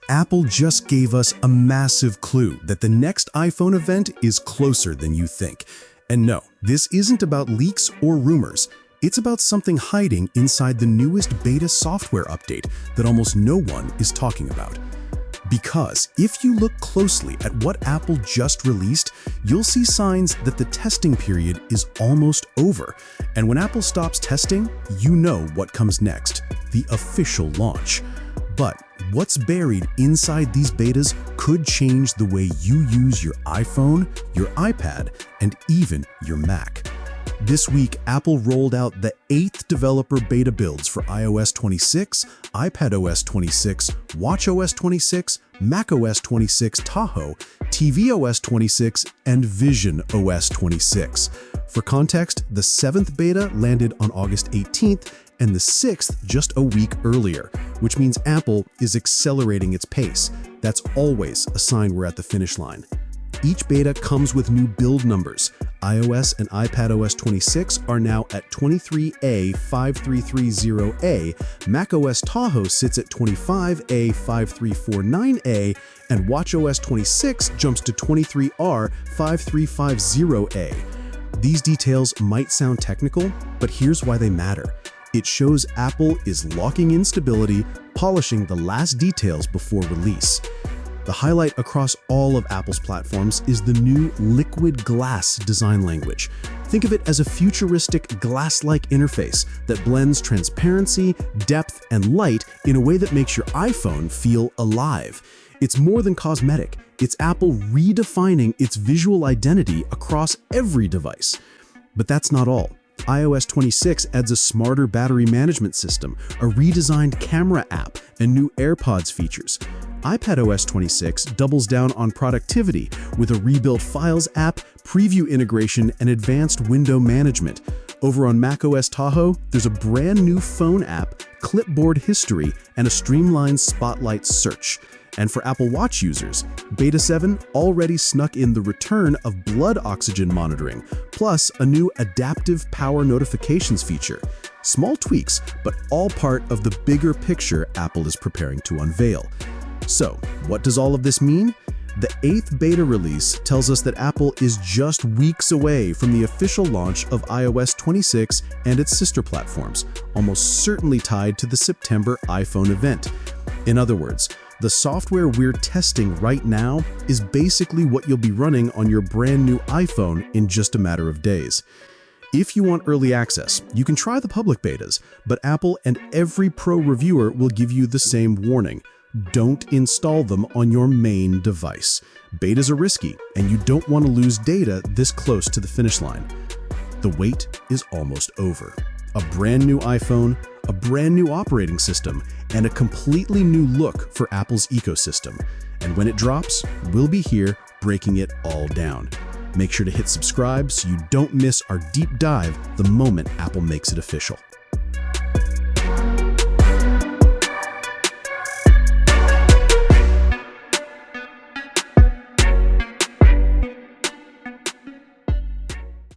Apple just gave us a massive clue that the next iPhone event is closer than you think. And no, this isn't about leaks or rumors. It's about something hiding inside the newest beta software update that almost no one is talking about. Because if you look closely at what Apple just released, you'll see signs that the testing period is almost over. And when Apple stops testing, you know what comes next: the official launch. But what's buried inside these betas could change the way you use your iPhone, your iPad, and even your Mac. This week, Apple rolled out the 8th developer beta builds for iOS 26, iPadOS 26, watchOS 26, macOS 26 Tahoe, tvOS 26, and visionOS 26. For context, the 7th beta landed on August 18th, and the 6th just a week earlier, which means Apple is accelerating its pace. That's always a sign we're at the finish line. Each beta comes with new build numbers. iOS and iPadOS 26 are now at 23A5330A, macOS Tahoe sits at 25A5349A, and watchOS 26 jumps to 23R5350A. These details might sound technical, but here's why they matter. It shows Apple is locking in stability, polishing the last details before release. The highlight across all of Apple's platforms is the new liquid glass design language. Think of it as a futuristic glass-like interface that blends transparency, depth, and light in a way that makes your iPhone feel alive. It's more than cosmetic. It's Apple redefining its visual identity across every device. But that's not all. iOS 26 adds a smarter battery management system, a redesigned camera app, and new AirPods features. iPadOS 26 doubles down on productivity with a rebuilt Files app, preview integration, and advanced window management. Over on macOS Tahoe, there's a brand new phone app, clipboard history, and a streamlined Spotlight search. And for Apple Watch users, Beta 7 already snuck in the return of blood oxygen monitoring, plus a new adaptive power notifications feature. Small tweaks, but all part of the bigger picture Apple is preparing to unveil. So, what does all of this mean? The 8th beta release tells us that Apple is just weeks away from the official launch of iOS 26 and its sister platforms, almost certainly tied to the September iPhone event. In other words, the software we're testing right now is basically what you'll be running on your brand new iPhone in just a matter of days. If you want early access, you can try the public betas, but Apple and every pro reviewer will give you the same warning. Don't install them on your main device. Betas are risky, and you don't want to lose data this close to the finish line. The wait is almost over. A brand new iPhone, a brand new operating system, and a completely new look for Apple's ecosystem. And when it drops, we'll be here breaking it all down. Make sure to hit subscribe so you don't miss our deep dive the moment Apple makes it official.